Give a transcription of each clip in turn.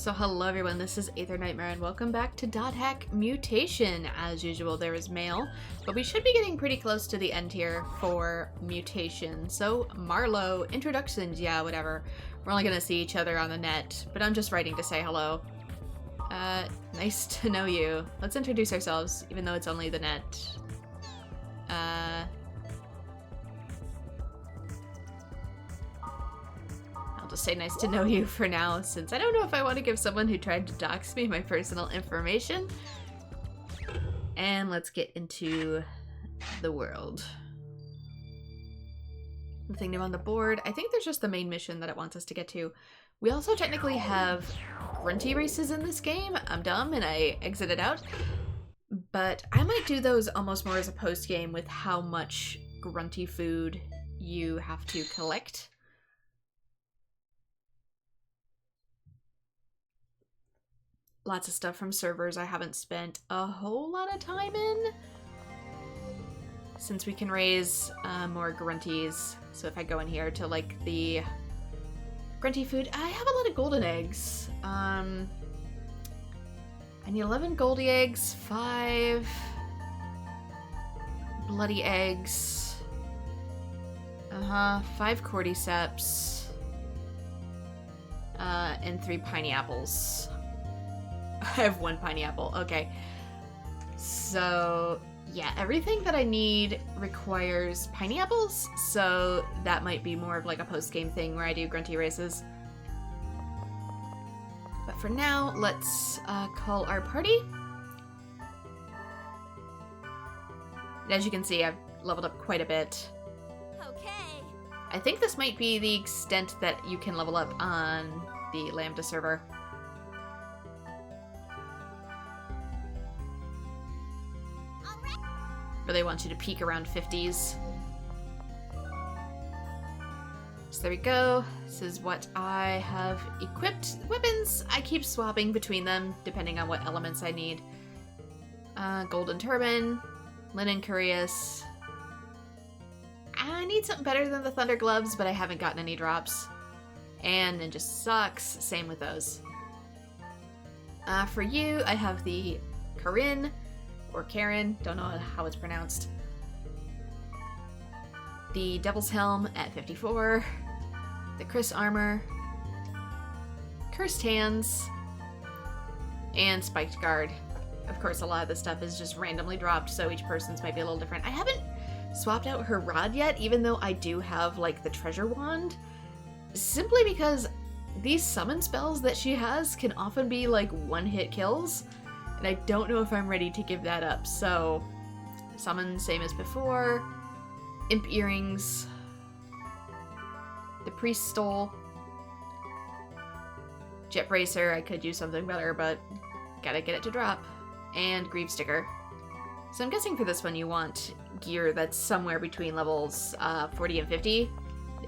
So hello everyone, this is Aether Nightmare and welcome back to .hack Mutation. As usual, there is mail, but we should be getting pretty close to the end here for Mutation. So Marlowe, introductions, yeah, whatever. We're only gonna see each other on the net, but I'm just writing to say hello. Nice to know you. Let's introduce ourselves, even though it's only the net. I'll just say nice to know you for now, since I don't know if I want to give someone who tried to dox me my personal information. And let's get into the world. Nothing new on the board. I think there's just the main mission that it wants us to get to. We also technically have grunty races in this game. I'm dumb and I exited out. But I might do those almost more as a post-game with how much grunty food you have to collect. Lots of stuff from servers I haven't spent a whole lot of time in, since we can raise more grunties. So if I go in here to like the grunty food, I have a lot of golden eggs. I need 11 goldy eggs, 5 bloody eggs, 5 cordyceps, and 3 piney apples. I have 1 piney apple. Okay. So, yeah, everything that I need requires piney apples, so that might be more of like a post-game thing where I do grunty races. But for now, let's call our party. And as you can see, I've leveled up quite a bit. Okay. I think this might be the extent that you can level up on the Lambda server. Really want you to peak around 50s. So there we go. This is what I have equipped. Weapons, I keep swapping between them depending on what elements I need. Golden turban, linen cuirass. I need something better than the thunder gloves, but I haven't gotten any drops. And ninja socks, same with those. For you, I have the Karin, or Karen, don't know how it's pronounced. The Devil's Helm at 54. The Chris Armor. Cursed Hands. And Spiked Guard. Of course, a lot of this stuff is just randomly dropped, so each person's might be a little different. I haven't swapped out her rod yet, even though I do have, like, the treasure wand. Simply because these summon spells that she has can often be, like, one-hit kills. And I don't know if I'm ready to give that up, so summon same as before. Imp earrings. The priest stole. Jet bracer, I could use something better, but gotta get it to drop. And Grieve sticker. So I'm guessing for this one you want gear that's somewhere between levels 40 and 50,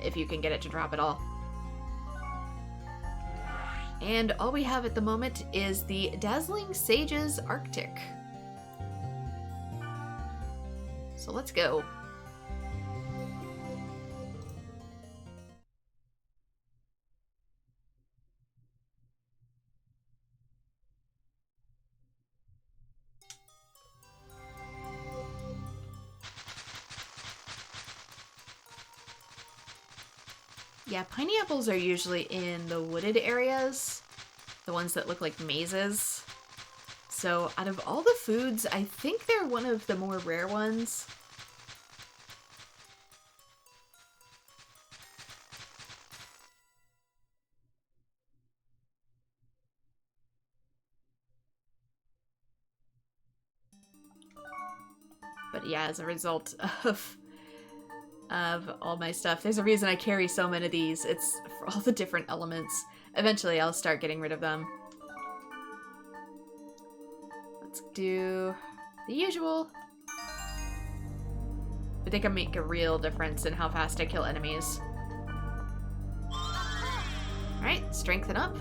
if you can get it to drop at all. And all we have at the moment is the Dazzling Sage's Arctic. So let's go. Yeah, piney apples are usually in the wooded areas, the ones that look like mazes. So out of all the foods, I think they're one of the more rare ones. But yeah, as a result of all my stuff. There's a reason I carry so many of these. It's for all the different elements. Eventually I'll start getting rid of them. Let's do the usual. I think I make a real difference in how fast I kill enemies. Alright, strengthen up.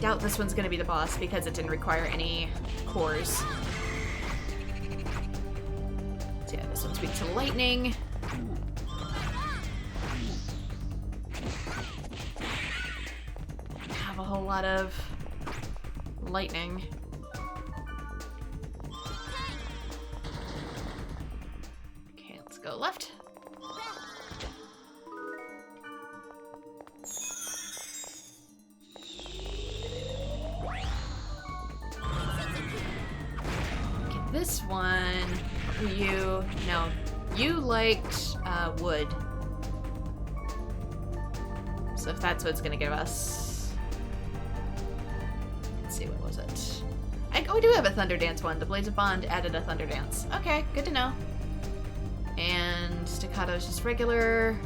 doubt this one's gonna be the boss because it didn't require any cores. So yeah, this one's weak to lightning. Have a whole lot of lightning. Okay, let's go left. This one, you liked wood. So if that's what it's gonna give us. Let's see, what was it? I do have a Thunder Dance one. The Blades of Bond added a Thunder Dance. Okay, good to know. And Staccato is just regular.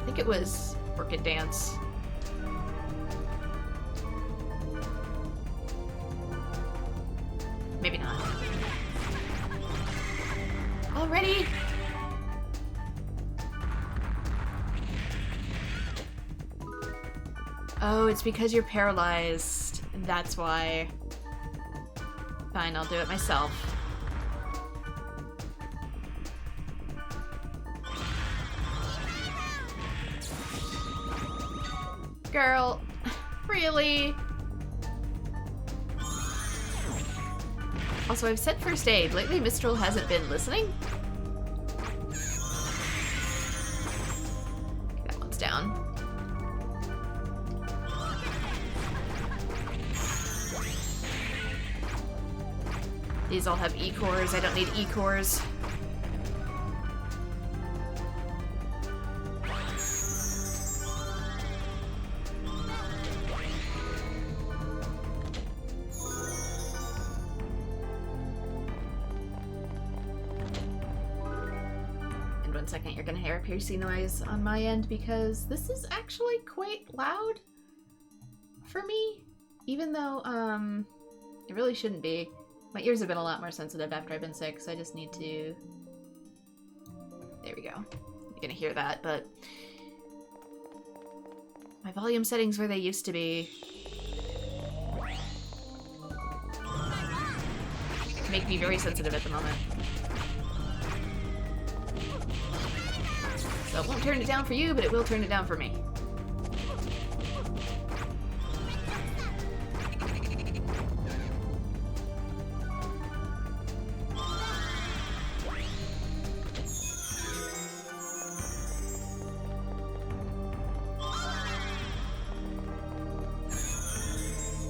I think it was Orchid Dance. Maybe not. Already? Oh, it's because you're paralyzed. That's why. Fine, I'll do it myself. Girl, really? Also, I've said first aid. Lately, Mistral hasn't been listening. Okay, that one's down. These all have E-cores. I don't need E-cores. Second, you're gonna hear a piercing noise on my end because this is actually quite loud for me, even though it really shouldn't be. My ears have been a lot more sensitive after I've been sick, so I just need to... There we go. You're gonna hear that, but my volume settings where they used to be make me very sensitive at the moment. So it won't turn it down for you, but it will turn it down for me.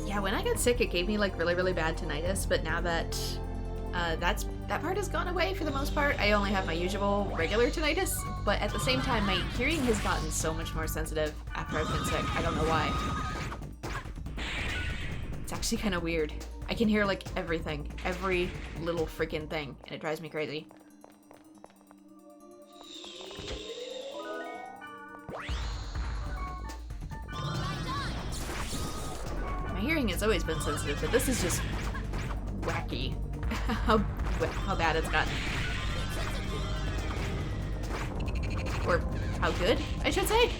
Yeah, when I got sick, it gave me like really, really bad tinnitus, but now that that part has gone away for the most part. I only have my usual regular tinnitus, but at the same time, my hearing has gotten so much more sensitive after I've been sick. I don't know why. It's actually kind of weird. I can hear like everything, every little freaking thing, and it drives me crazy. My hearing has always been sensitive, but this is just wacky. How bad it's gotten. Or how good, I should say.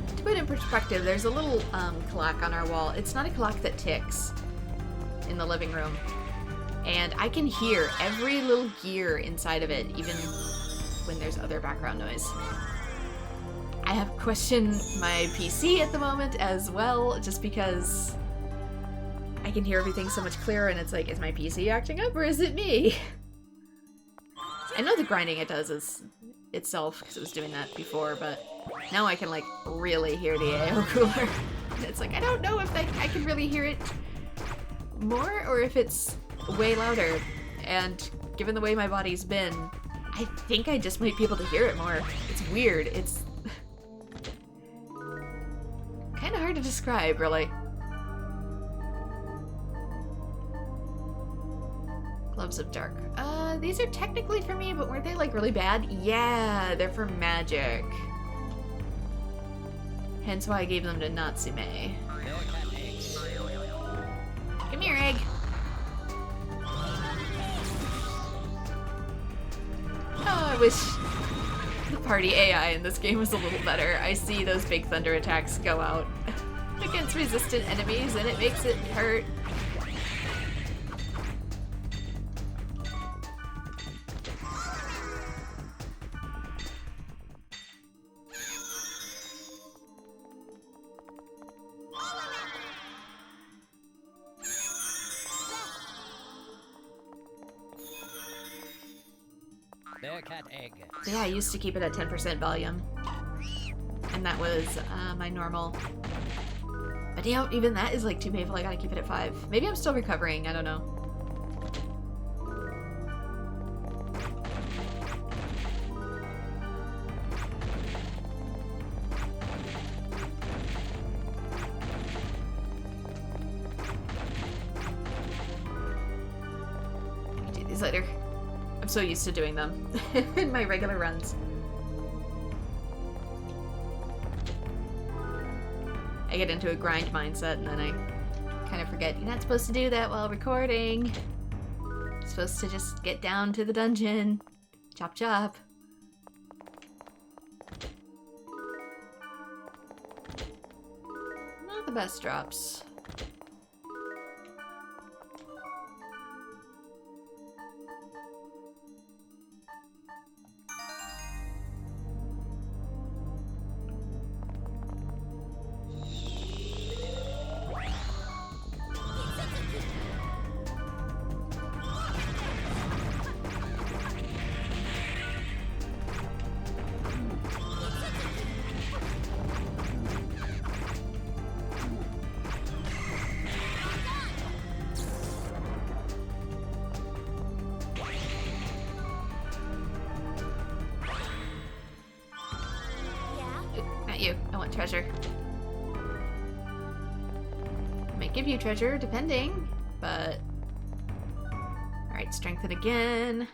To put it in perspective, there's a little clock on our wall. It's not a clock that ticks in the living room. And I can hear every little gear inside of it, even when there's other background noise. I have questioned my PC at the moment as well, just because I can hear everything so much clearer, and it's like, is my PC acting up or is it me? I know the grinding it does is itself, because it was doing that before, but now I can like really hear the AO cooler. And it's like, I don't know if I can really hear it more or if it's way louder. And given the way my body's been, I think I just might be able to hear it more. It's weird. It's kind of hard to describe, really. Gloves of Dark. These are technically for me, but weren't they like really bad? Yeah, they're for magic. Hence why I gave them to Natsume. Come here, egg. Oh, I wish party AI in this game was a little better. I see those big thunder attacks go out against resistant enemies, and it makes it hurt. Yeah, I used to keep it at 10% volume. And that was my normal. But you know, even that is like too painful. I gotta keep it at 5. Maybe I'm still recovering, I don't know. I'll do these later. I'm so used to doing them in my regular runs. I get into a grind mindset and then I kind of forget you're not supposed to do that while recording. You're supposed to just get down to the dungeon. Chop chop. Not the best drops. You. I want treasure. I might give you treasure, depending, but... Alright, strengthen again.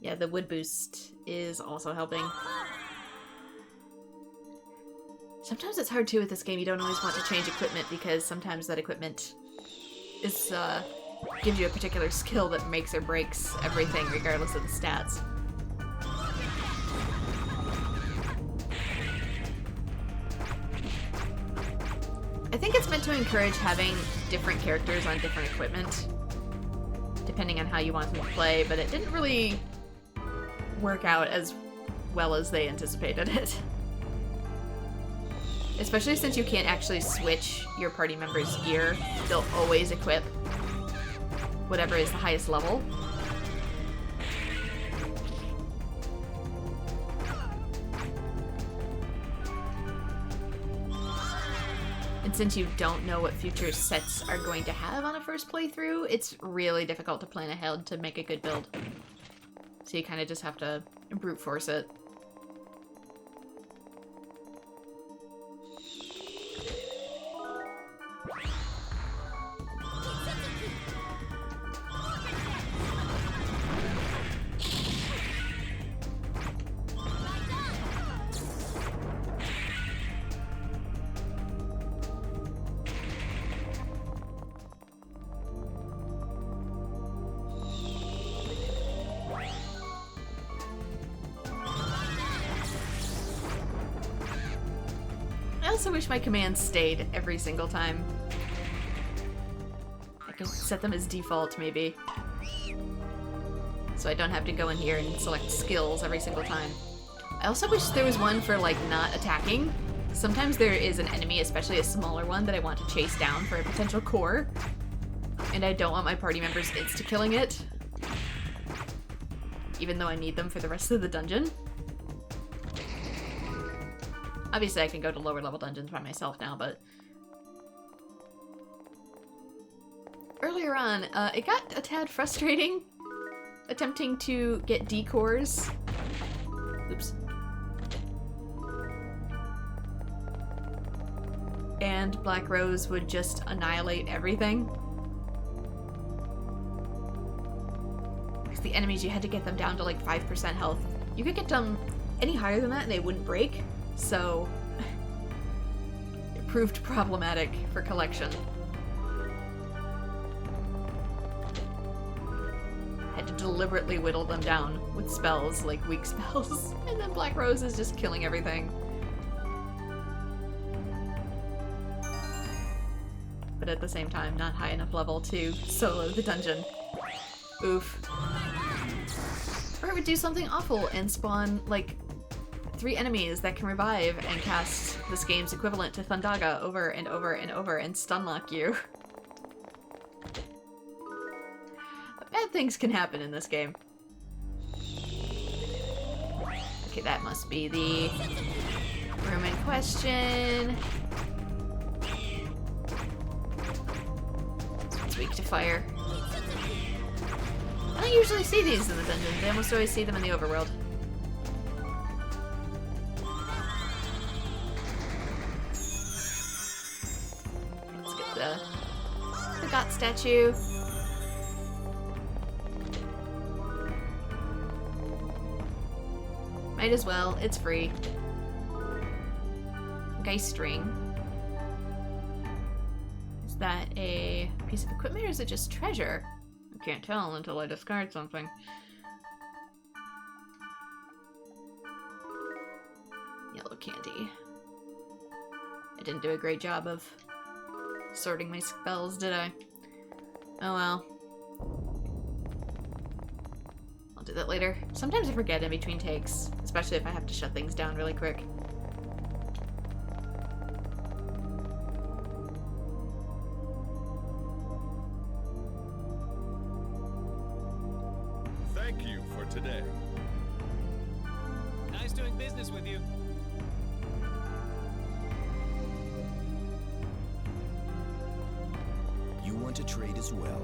Yeah, the wood boost is also helping. Sometimes it's hard too with this game. You don't always want to change equipment because sometimes that equipment is, gives you a particular skill that makes or breaks everything regardless of the stats. I think it's meant to encourage having different characters on different equipment, depending on how you want them to play, but it didn't really work out as well as they anticipated it. Especially since you can't actually switch your party members' gear. They'll always equip whatever is the highest level. And since you don't know what future sets are going to have on a first playthrough, it's really difficult to plan ahead to make a good build. So you kind of just have to brute force it. I also wish my commands stayed every single time. I could set them as default, maybe. So I don't have to go in here and select skills every single time. I also wish there was one for, like, not attacking. Sometimes there is an enemy, especially a smaller one, that I want to chase down for a potential core. And I don't want my party members insta-killing it. Even though I need them for the rest of the dungeon. Obviously I can go to lower level dungeons by myself now, but... Earlier on, it got a tad frustrating attempting to get D-cores. Oops. And Black Rose would just annihilate everything. Because the enemies, you had to get them down to like 5% health. You could get them any higher than that and they wouldn't break. So, it proved problematic for collection. Had to deliberately whittle them down with spells, like weak spells. And then Black Rose is just killing everything. But at the same time, not high enough level to solo the dungeon. Oof. Or I would do something awful and spawn, like, 3 enemies that can revive and cast this game's equivalent to Thundaga over and over and over and stunlock you. Bad things can happen in this game. Okay, that must be the room in question. It's weak to fire. I don't usually see these in the dungeons. I almost always see them in the overworld. Let's get the God statue. Might as well, it's free. Geist string. Is that a piece of equipment or is it just treasure? I can't tell until I discard something. Yellow candy. I didn't do a great job of sorting my spells, did I? Oh well. I'll do that later. Sometimes I forget in between takes, especially if I have to shut things down really quick. Thank you for today. Nice doing business with you. You want to trade as well?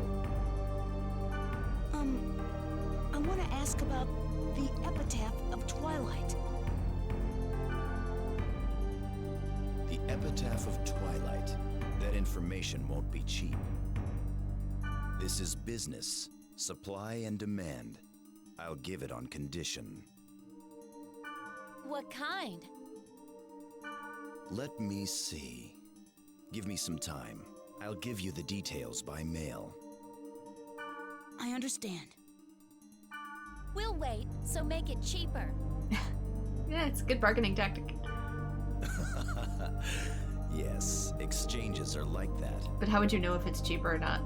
I want to ask about the Epitaph of Twilight. The Epitaph of Twilight. That information won't be cheap. This is business. Supply and demand. I'll give it on condition. What kind? Let me see. Give me some time. I'll give you the details by mail. I understand. We'll wait, so make it cheaper. Yeah, it's a good bargaining tactic. Yes, exchanges are like that. But how would you know if it's cheaper or not?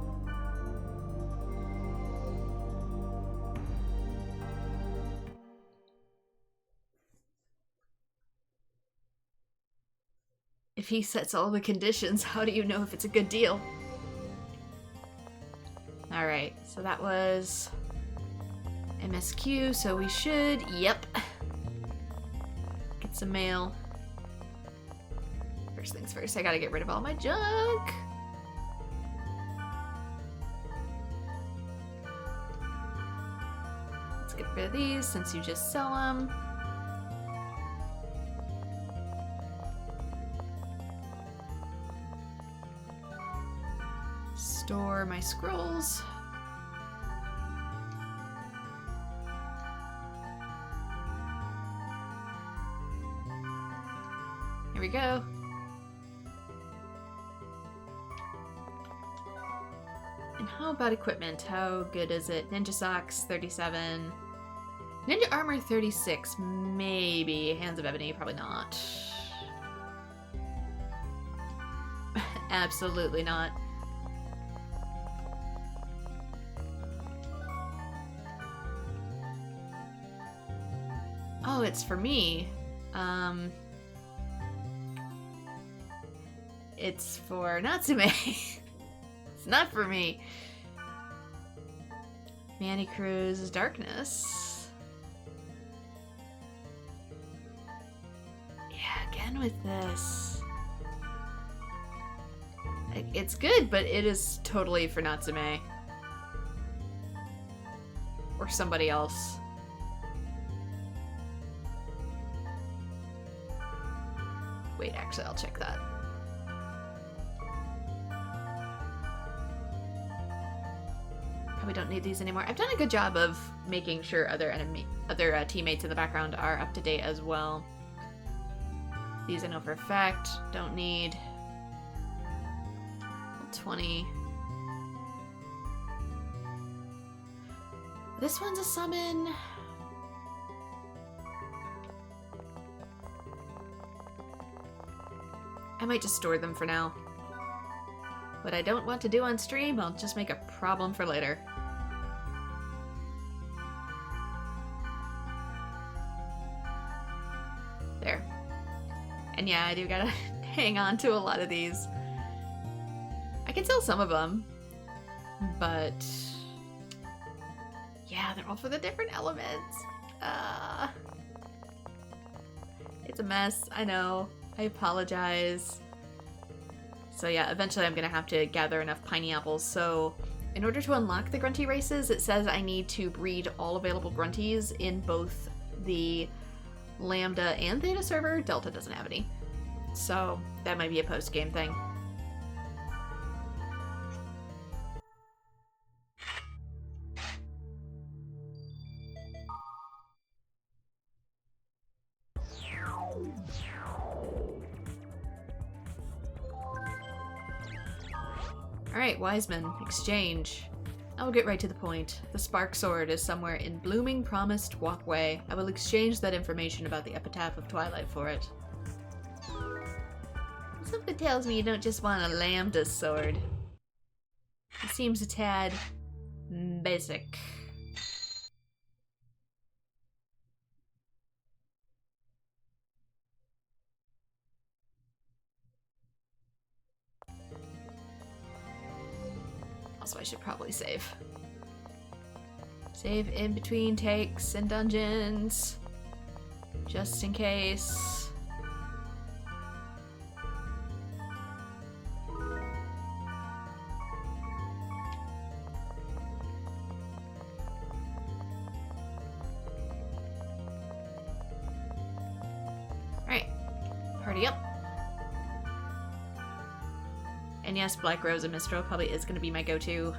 If he sets all the conditions, how do you know if it's a good deal? Alright, so that was MSQ, so we should, yep. Get some mail. First things first, I gotta get rid of all my junk. Let's get rid of these since you just sell them. Store my scrolls. Here we go. And how about equipment? How good is it? Ninja socks, 37. Ninja armor, 36. Maybe. Hands of ebony, probably not. Absolutely not. Oh, it's for me. It's for Natsume. It's not for me. Manny Cruz Darkness. Yeah, again with this. It's good, but it is totally for Natsume. Or somebody else. Wait, actually, I'll check that. Probably don't need these anymore. I've done a good job of making sure other teammates in the background are up to date as well. These I know for a fact. Don't need. 20. This one's a summon. I might just store them for now. What I don't want to do on stream, I'll just make a problem for later. There. And yeah, I do gotta hang on to a lot of these. I can sell some of them, but yeah, they're all for the different elements. It's a mess, I know. I apologize. So yeah, eventually I'm gonna have to gather enough piney apples. So in order to unlock the grunty races, it says I need to breed all available grunties in both the Lambda and Theta server. Delta doesn't have any. So that might be a post-game thing. Alright, Wiseman, exchange. I will get right to the point. The Spark Sword is somewhere in Blooming Promised Walkway. I will exchange that information about the Epitaph of Twilight for it. Something tells me you don't just want a Lambda sword. It seems a tad basic. Also, I should probably save. Save in between takes and dungeons. Just in case. Alright. Party up. And yes, Black Rose and Mistral probably is going to be my go-to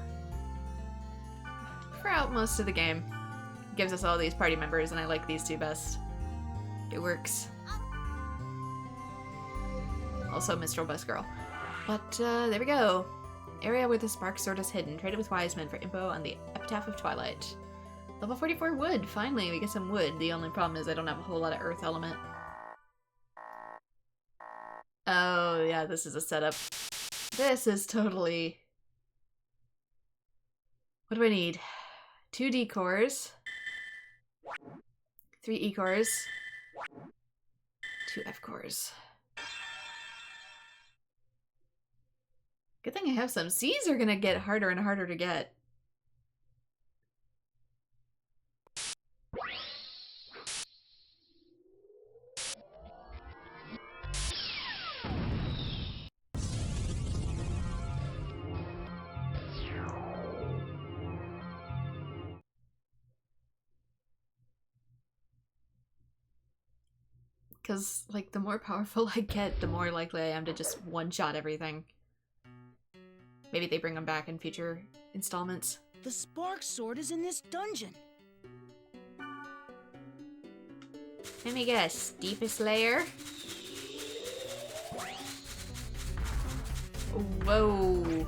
throughout most of the game. It gives us all these party members, and I like these two best. It works. Also, Mistral best girl. But, there we go. Area where the Spark Sword is hidden. Trade it with Wiseman for info on the Epitaph of Twilight. Level 44 wood. Finally, we get some wood. The only problem is I don't have a whole lot of earth element. Oh, yeah, this is a setup. This is totally... What do I need? 2 D cores. 3 E cores. 2 F cores. Good thing I have some. C's are gonna get harder and harder to get. Because, like, the more powerful I get, the more likely I am to just one-shot everything. Maybe they bring them back in future installments. The Spark Sword is in this dungeon. Let me guess. Deepest layer? Whoa.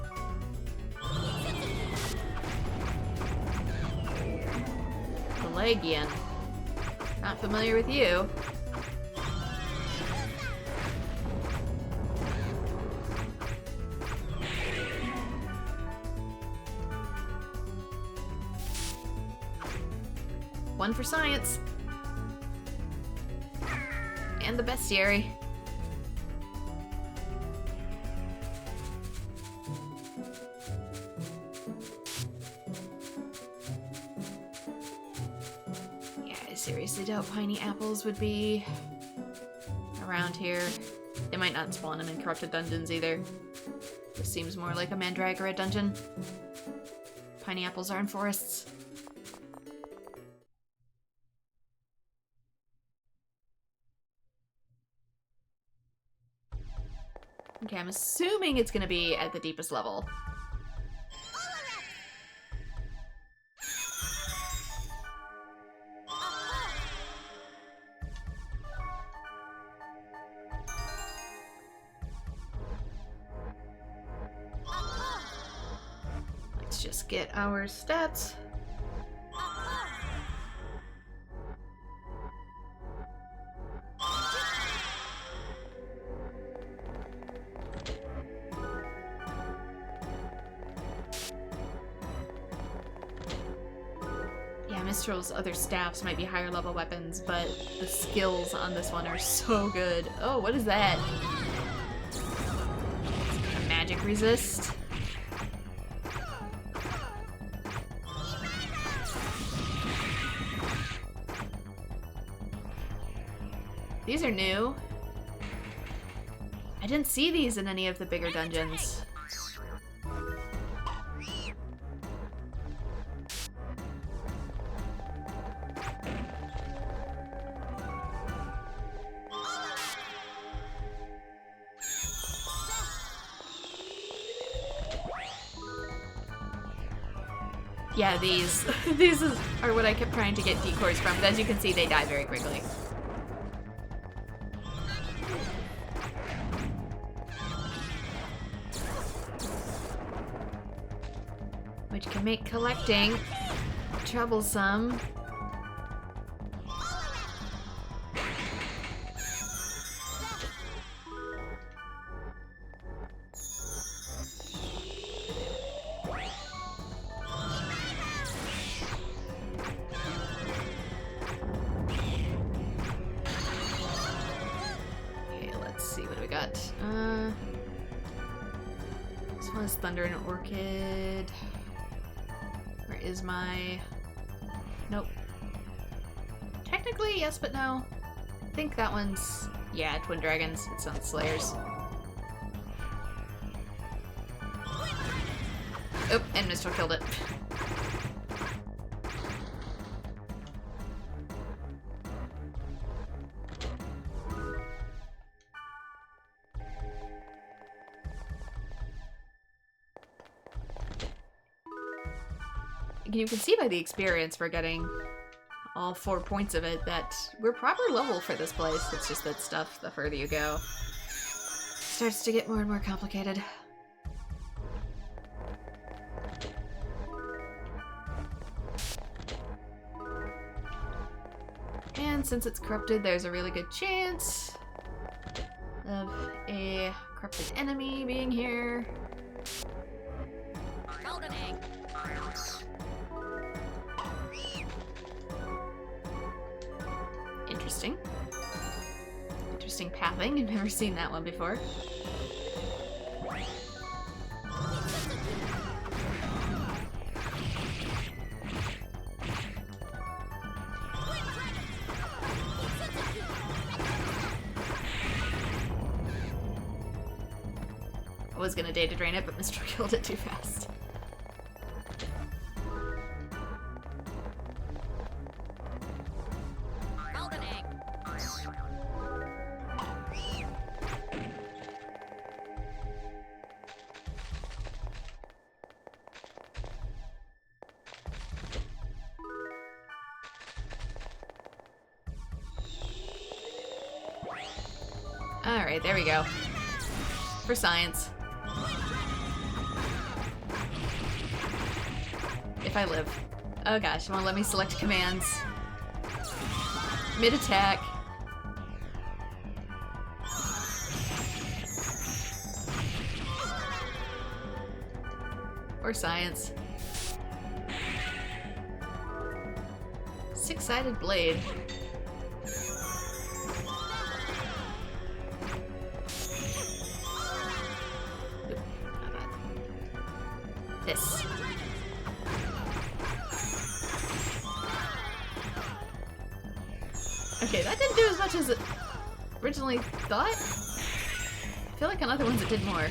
Pelagian. Not familiar with you. One for science. And the bestiary. Yeah, I seriously doubt piney apples would be around here. They might not spawn them in corrupted dungeons either. This seems more like a Mandragora dungeon. Piney apples are in forests. Okay, I'm assuming it's gonna be at the deepest level. Let's just get our stats. Mistral's other staffs might be higher level weapons, but the skills on this one are so good. Oh, what is that? A magic resist? These are new. I didn't see these in any of the bigger dungeons. Yeah, these are what I kept trying to get decoys from, but as you can see, they die very quickly. Which can make collecting troublesome. This one is Thunder and Orchid. Where is my... Nope. Technically, yes, but no. I think that one's... Yeah, Twin Dragons. It's on Slayers. Oh, and Mistral killed it. You can see by the experience we're getting all 4 points of it that we're proper level for this place. It's just that stuff, the further you go, starts to get more and more complicated. And since it's corrupted, there's a really good chance of a corrupted enemy being here. Golden egg. Interesting. Interesting pathing. I've never seen that one before. I was gonna data drain it, but Mr. killed it too fast. Golden egg. Alright, there we go. For science. If I live. Oh gosh, it won't let me select commands. Mid-attack. Or science. Six-sided blade. This. Okay, that didn't do as much as it originally thought. I feel like on other ones it did more.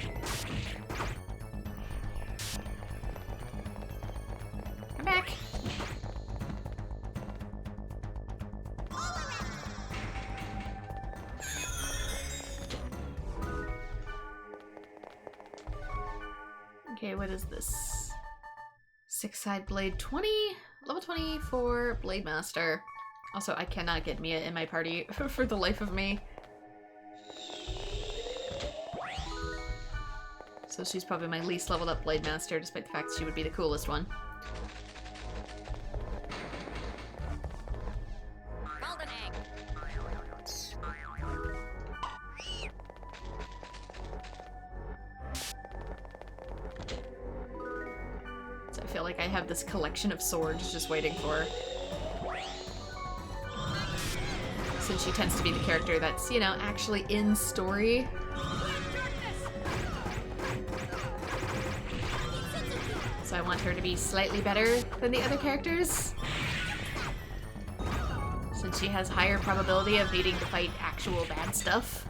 Come back. Okay, what is this? Six-side blade 20, level 20 for Blade Master. Also, I cannot get Mia in my party for the life of me. So she's probably my least leveled up Blade Master, despite the fact that she would be the coolest one. Golden egg. So I feel like I have this collection of swords just waiting for since she tends to be the character that's, you know, actually in story. So I want her to be slightly better than the other characters, since she has higher probability of needing to fight actual bad stuff.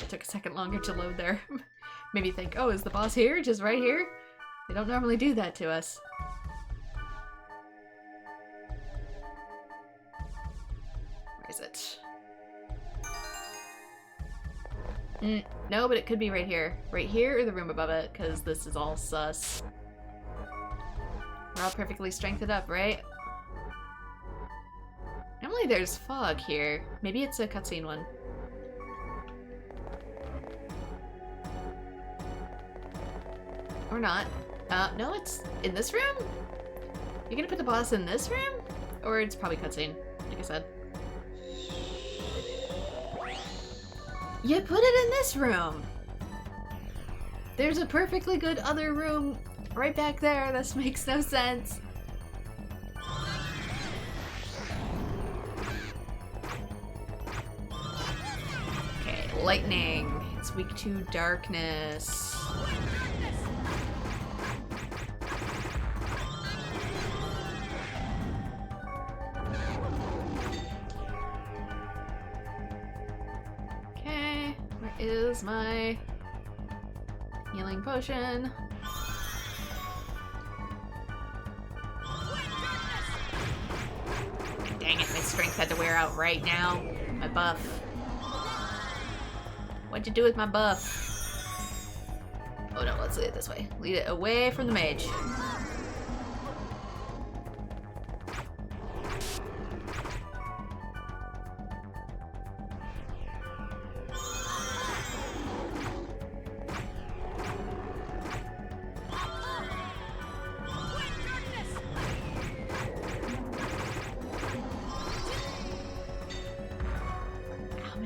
Took a second longer to load there. Made me think, oh, is the boss here? Just right here? They don't normally do that to us. Where is it? No, but it could be right here. Right here or the room above it, because this is all sus. We're all perfectly strengthened up, right? Normally there's fog here. Maybe it's a cutscene one. Or not. No, it's in this room? You're gonna put the boss in this room? Or it's probably cutscene, like I said. You put it in this room! There's a perfectly good other room right back there. This makes no sense. Okay, lightning. It's weak to darkness. Is my healing potion. Dang it, my strength had to wear out right now. My buff. What'd you do with my buff? Oh no, let's lead it this way. Lead it away from the mage.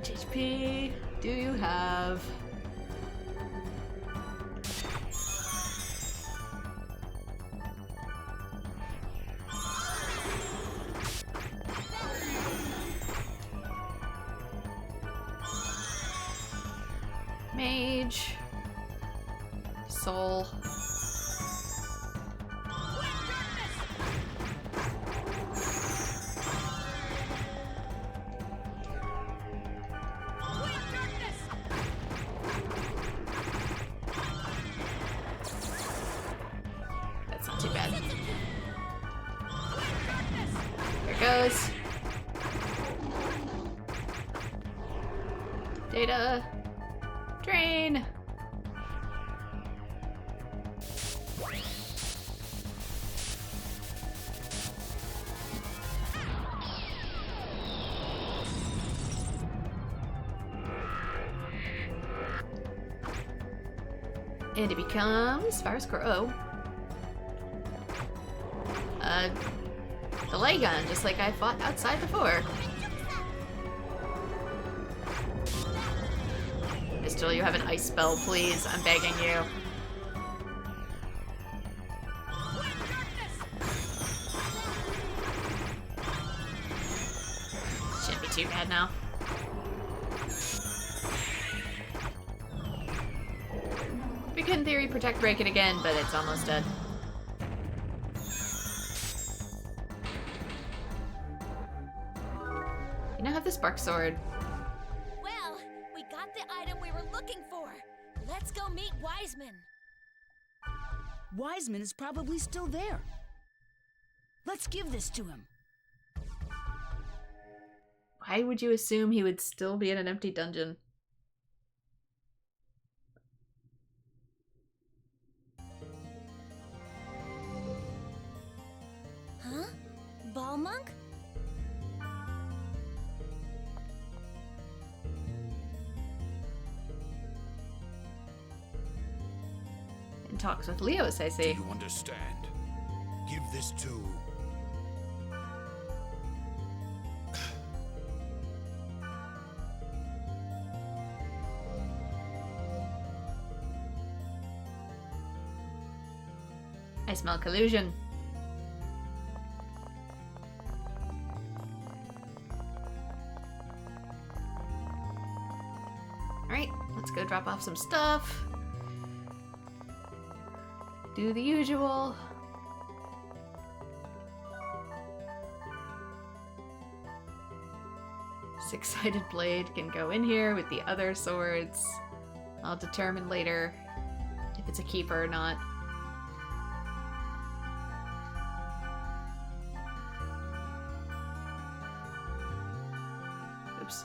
HP do you have? Mage. Soul. Goes. Data. Drain. And it becomes Fire Scroll. The lay gun, just like I fought outside before. Mistil, you have an ice spell, please. I'm begging you. Shouldn't be too bad now. We could, in theory, protect break it again, but it's almost dead. You now have the spark sword. Well, we got the item we were looking for. Let's go meet Wiseman. Wiseman is probably still there. Let's give this to him. Why would you assume he would still be in an empty dungeon? Huh? Ball monk? talks with Leos, I Do see. you understand? Give this to... I smell collusion. Alright, let's go drop off some stuff. Do the usual. Six-sided blade can go in here with the other swords. I'll determine later if it's a keeper or not. Oops.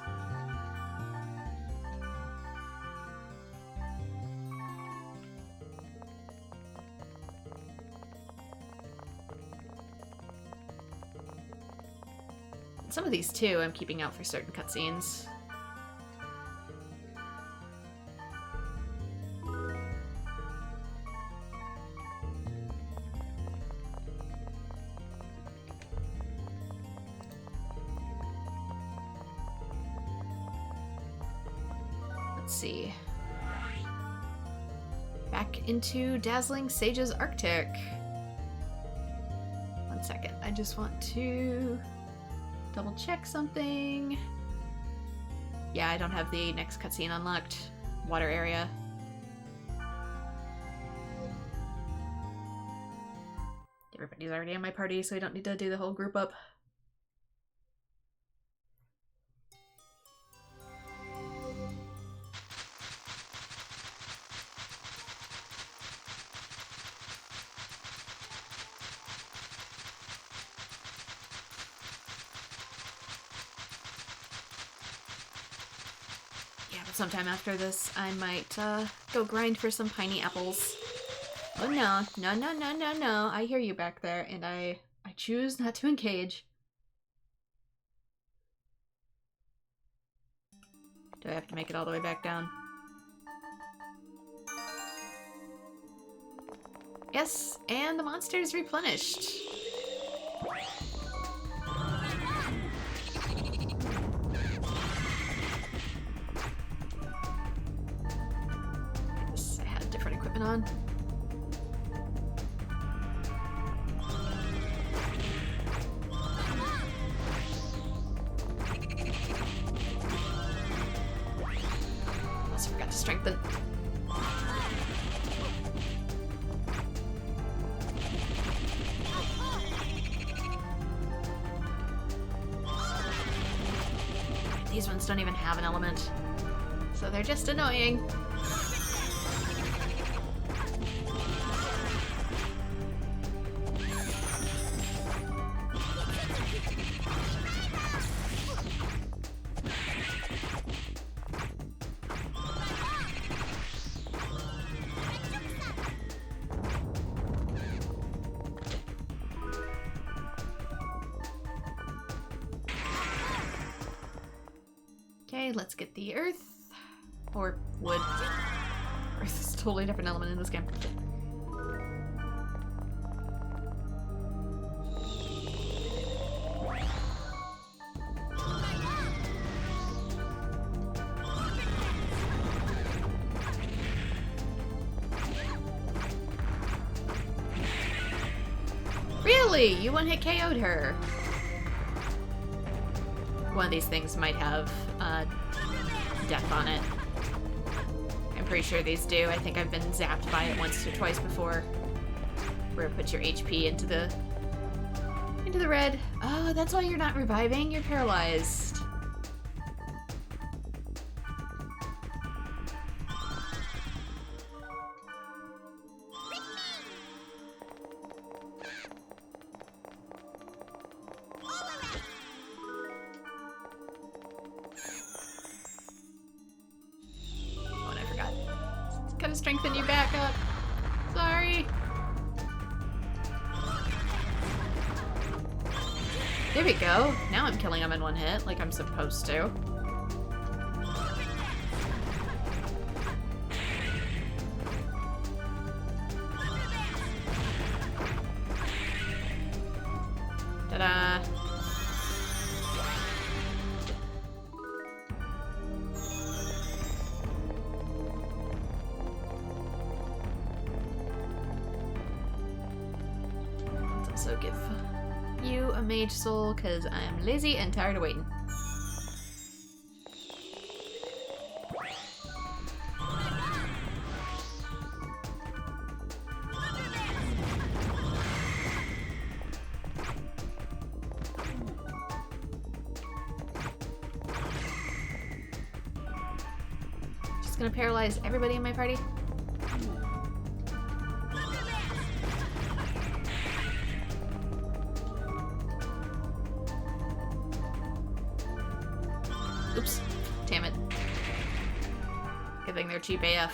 Some of these too I'm keeping out for certain cutscenes. Let's see. Back into Dazzling Sage's Arctic. One second, I just want to double check something. Yeah, I don't have the next cutscene unlocked. Water area. Everybody's already in my party, so I don't need to do the whole group up. Sometime after this, I might go grind for some piney apples. Oh no, no, no, no, no, no. I hear you back there, and I choose not to engage. Do I have to make it all the way back down? Yes, and the monster is replenished. On. Also forgot to strengthen. These ones don't even have an element, so they're just annoying. Okay, let's get the earth. Or wood. Earth is a totally different element in this game. Really? You one-hit KO'd her. One of these things might have death on it. I'm pretty sure these do. I think I've been zapped by it once or twice before. Where it puts your HP into the red. Oh, that's why you're not reviving. You're paralyzed. Strengthen you back up. Sorry. There we go. Now I'm killing them in one hit, like I'm supposed to. also give you a mage soul because I'm lazy and tired of waiting. Just gonna paralyze everybody in my party. Oops. Damn it. Good thing they're cheap AF.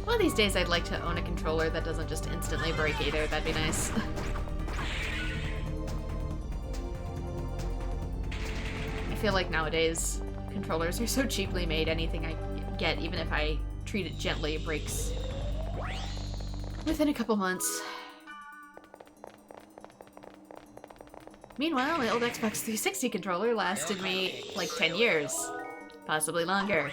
One of these days I'd like to own a controller that doesn't just instantly break either. That'd be nice. I feel like nowadays controllers are so cheaply made, anything I get, even if I treat it gently, breaks within a couple months. Meanwhile, my old Xbox 360 controller lasted me like 10 years. Possibly longer.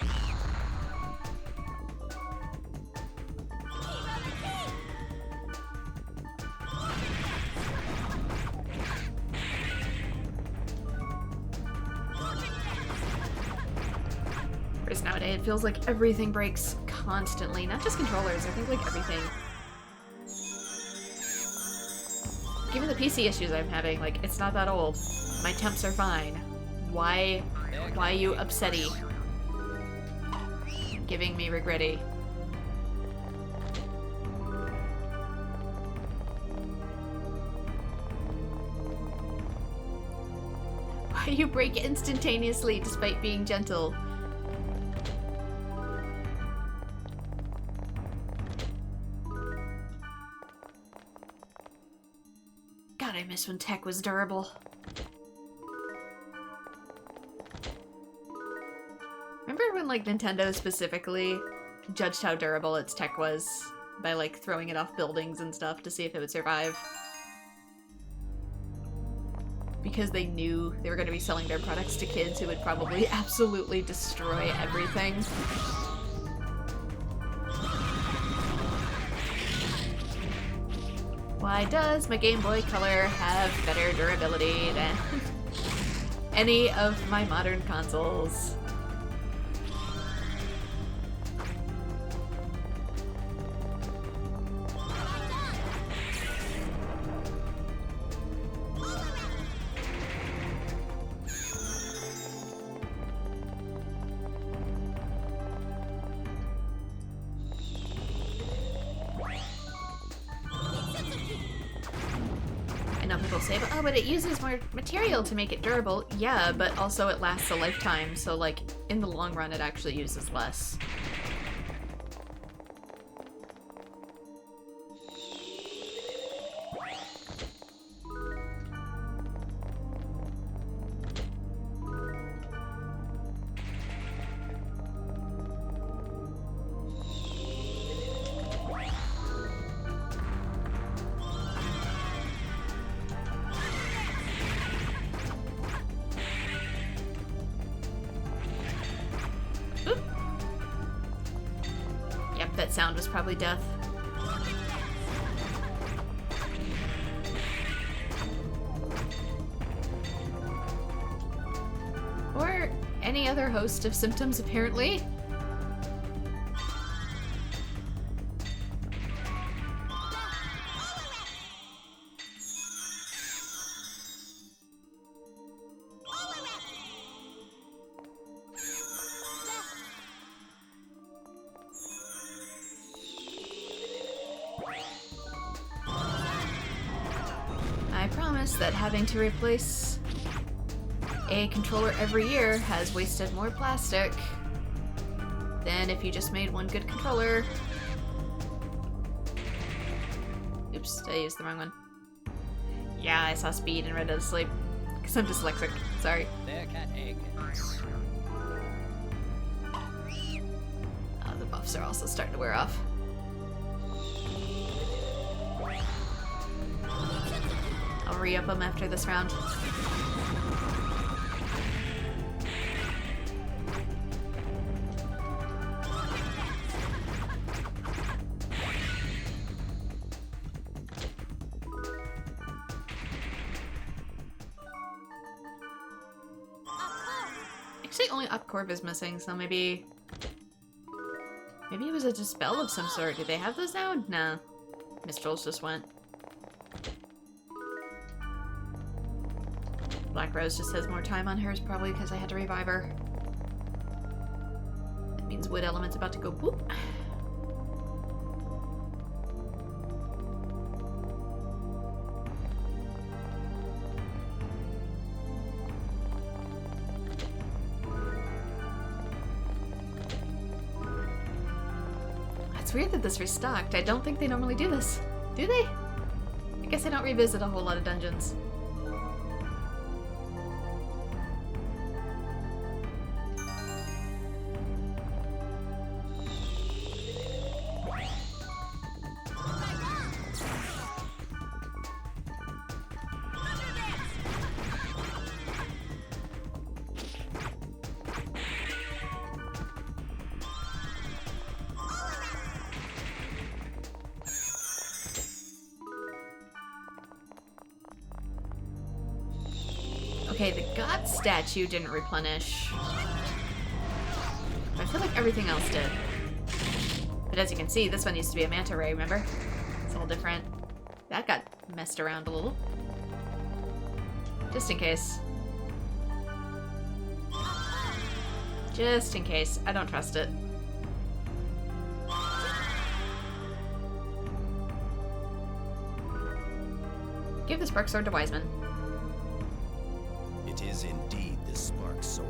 Whereas nowadays it feels like everything breaks constantly. Not just controllers, I think like everything. Given the PC issues I'm having, like, it's not that old. My temps are fine. Why you upsetty? Giving me regretty. Why you break instantaneously despite being gentle? God, I miss when tech was durable. Remember when, like, Nintendo specifically judged how durable its tech was by, like, throwing it off buildings and stuff to see if it would survive? Because they knew they were going to be selling their products to kids who would probably absolutely destroy everything. Why does my Game Boy Color have better durability than any of my modern consoles? Oh, but it uses more material to make it durable. Yeah, but also it lasts a lifetime, so like in the long run it actually uses less. That sound was probably death. Or any other host of symptoms, apparently. That having to replace a controller every year has wasted more plastic than if you just made one good controller. Oops, I used the wrong one. Yeah, I saw speed and read it asleep. Because I'm dyslexic. Sorry. There, cat egg. The buffs are also starting to wear off. I'll re-up them after this round. only Upcorp is missing, so maybe it was a dispel of some sort. Do they have those now? Nah. Mistrals just went. Black Rose just has more time on hers, probably because I had to revive her. That means Wood Element's about to go boop. It's weird that this restocked. I don't think they normally do this. Do they? I guess I don't revisit a whole lot of dungeons. Okay, the god statue didn't replenish. I feel like everything else did. But as you can see, this one used to be a manta ray, remember? It's all different. That got messed around a little. Just in case. Just in case. I don't trust it. Give the spark sword to Wiseman. It is indeed the spark sword.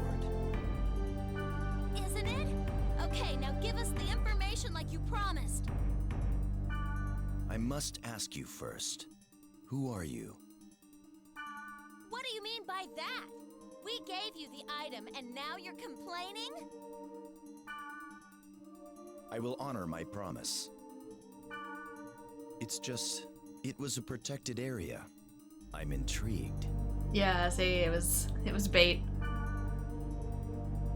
Isn't it? Okay, now give us the information like you promised. I must ask you first. Who are you? What do you mean by that? We gave you the item and now you're complaining? I will honor my promise. It's just, it was a protected area. I'm intrigued. Yeah, see, it was bait.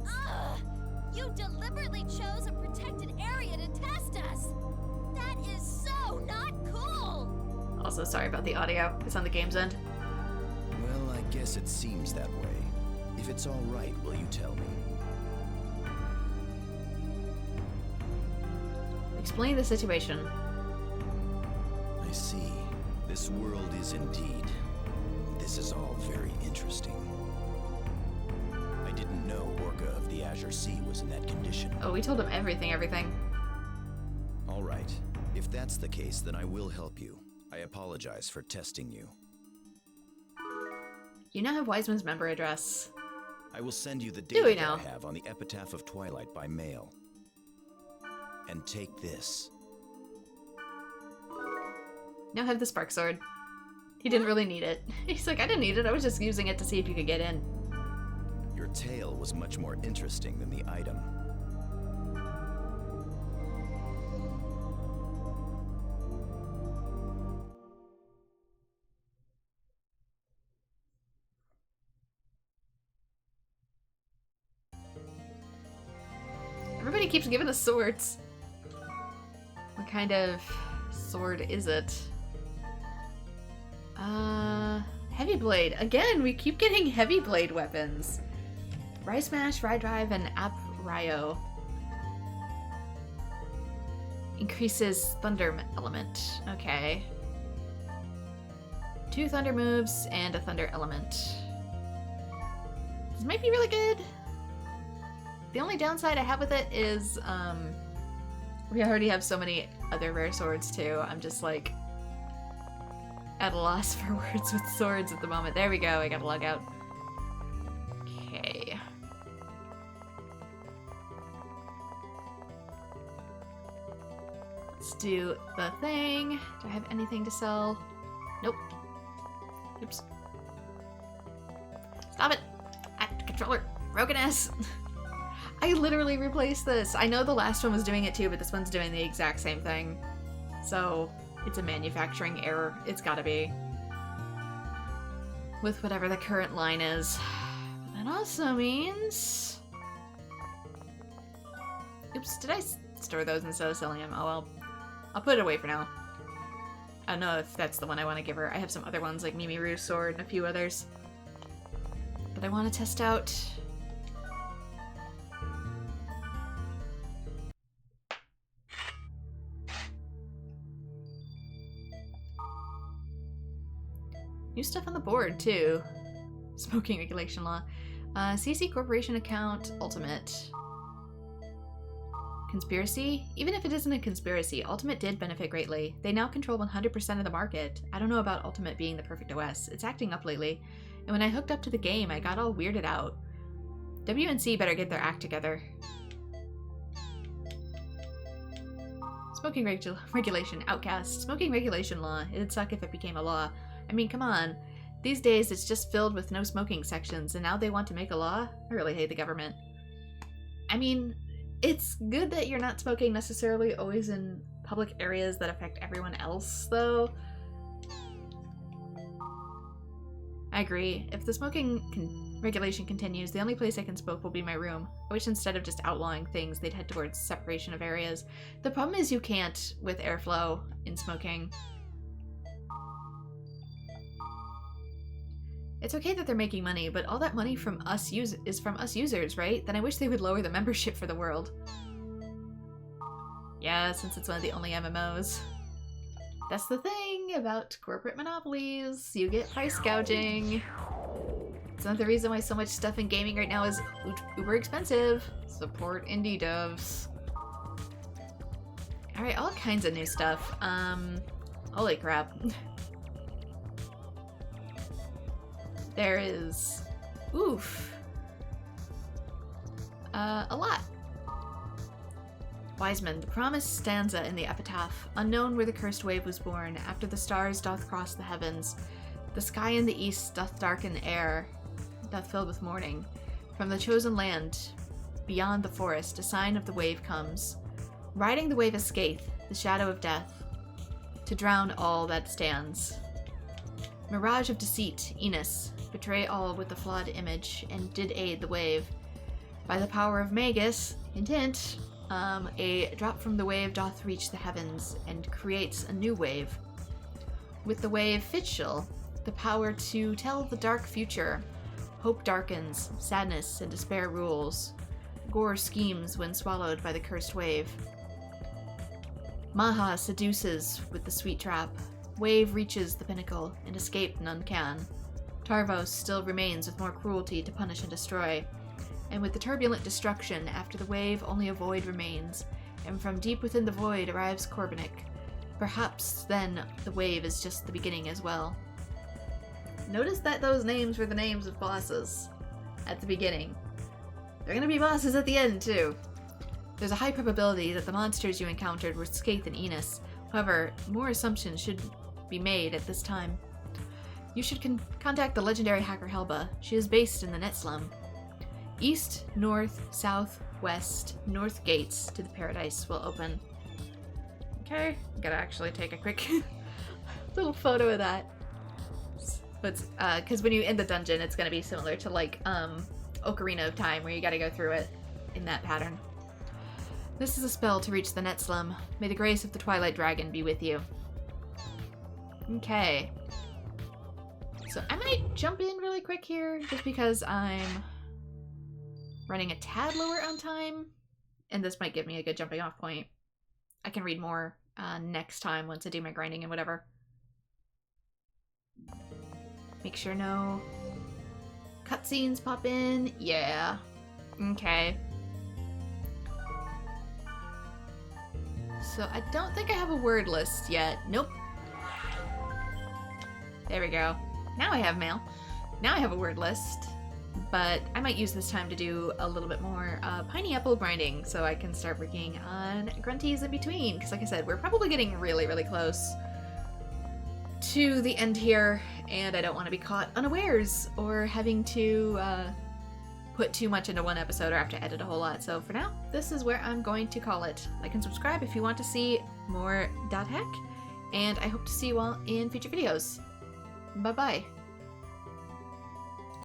Ugh! You deliberately chose a protected area to test us! That is so not cool! Also, sorry about the audio. It's on the game's end. Well, I guess it seems that way. If it's all right, will you tell me? Explain the situation. I see. This world is indeed. This is all very interesting. I didn't know Orca of the Azure Sea was in that condition. Oh, we told him everything. All right. If that's the case, then I will help you. I apologize for testing you. You now have Wiseman's member address. I will send you the Do we data now? that I have on the Epitaph of Twilight by mail. And take this. Now have the spark sword. He didn't really need it. He's like, I didn't need it. I was just using it to see if you could get in. Your tale was much more interesting than the item. Everybody keeps giving us swords. What kind of sword is it? Heavy blade. Again, we keep getting heavy blade weapons. Rai Smash, Rai Drive, and App Ryo. Increases thunder element. Okay. 2 thunder moves and a thunder element. This might be really good. The only downside I have with it is, we already have so many other rare swords too. I'm just like at a loss for words with swords at the moment. There we go, I gotta log out. Okay. Let's do the thing. Do I have anything to sell? Nope. Oops. Stop it! Ah, controller! Broken ass! I literally replaced this. I know the last one was doing it too, but this one's doing the exact same thing. So, it's a manufacturing error. It's gotta be. With whatever the current line is. That also means... Oops, did I store those instead of selling them? Oh well. I'll put it away for now. I don't know if that's the one I want to give her. I have some other ones like Mimiru's sword and a few others. But I want to test out New stuff on the board, too. Smoking regulation law. CC Corporation account, Ultimate. Conspiracy? Even if it isn't a conspiracy, Ultimate did benefit greatly. They now control 100% of the market. I don't know about Ultimate being the perfect OS. It's acting up lately. And when I hooked up to the game, I got all weirded out. WNC better get their act together. Smoking regulation, Outcast. Smoking regulation law. It'd suck if it became a law. I mean, come on. These days, it's just filled with no smoking sections, and now they want to make a law? I really hate the government. I mean, it's good that you're not smoking necessarily always in public areas that affect everyone else, though. I agree. If the smoking regulation continues, the only place I can smoke will be my room. I wish instead of just outlawing things, they'd head towards separation of areas. The problem is you can't with airflow in smoking. It's okay that they're making money, but all that money from us is from us users, right? Then I wish they would lower the membership for the world. Yeah, since it's one of the only MMOs. That's the thing about corporate monopolies. You get price gouging. It's another reason why so much stuff in gaming right now is uber expensive. Support indie devs. Alright, all kinds of new stuff. Holy crap. There is... oof. A lot. Wiseman, the promised stanza in the epitaph. Unknown where the cursed wave was born, after the stars doth cross the heavens. The sky in the east doth darken air, doth fill with mourning. From the chosen land, beyond the forest, a sign of the wave comes. Riding the wave is Skaith, the shadow of death, to drown all that stands. Mirage of deceit, Enos, betray all with the flawed image, and did aid the wave. By the power of Magus, hint hint, a drop from the wave doth reach the heavens, and creates a new wave. With the wave Fitchel, the power to tell the dark future. Hope darkens, sadness and despair rules. Gore schemes when swallowed by the cursed wave. Maha seduces with the sweet trap. Wave reaches the pinnacle, and escape none can. Tarvos still remains with more cruelty to punish and destroy. And with the turbulent destruction, after the wave only a void remains, and from deep within the void arrives Korbanik. Perhaps then the wave is just the beginning as well. Notice that those names were the names of bosses at the beginning. They're gonna be bosses at the end, too. There's a high probability that the monsters you encountered were Skaith and Enos. However, more assumptions should be made at this time. You should contact the legendary hacker Helba. She is based in the Net Slum. East, north, south, west, north gates to the paradise will open. Okay, gotta actually take a quick little photo of that. But, because when you end the dungeon, it's gonna be similar to, like, Ocarina of Time, where you gotta go through it in that pattern. This is a spell to reach the Net Slum. May the grace of the Twilight Dragon be with you. Okay. So I might jump in really quick here, just because I'm running a tad lower on time, and this might give me a good jumping off point. I can read more next time once I do my grinding and whatever. Make sure no cutscenes pop in. Yeah. Okay. So I don't think I have a word list yet. Nope. There we go. Now I have mail. Now I have a word list. But I might use this time to do a little bit more pineapple grinding so I can start working on grunties in between. Because like I said, we're probably getting really, really close to the end here. And I don't want to be caught unawares or having to put too much into one episode or have to edit a whole lot. So for now, this is where I'm going to call it. Like and subscribe if you want to see more .hack. And I hope to see you all in future videos. Bye-bye.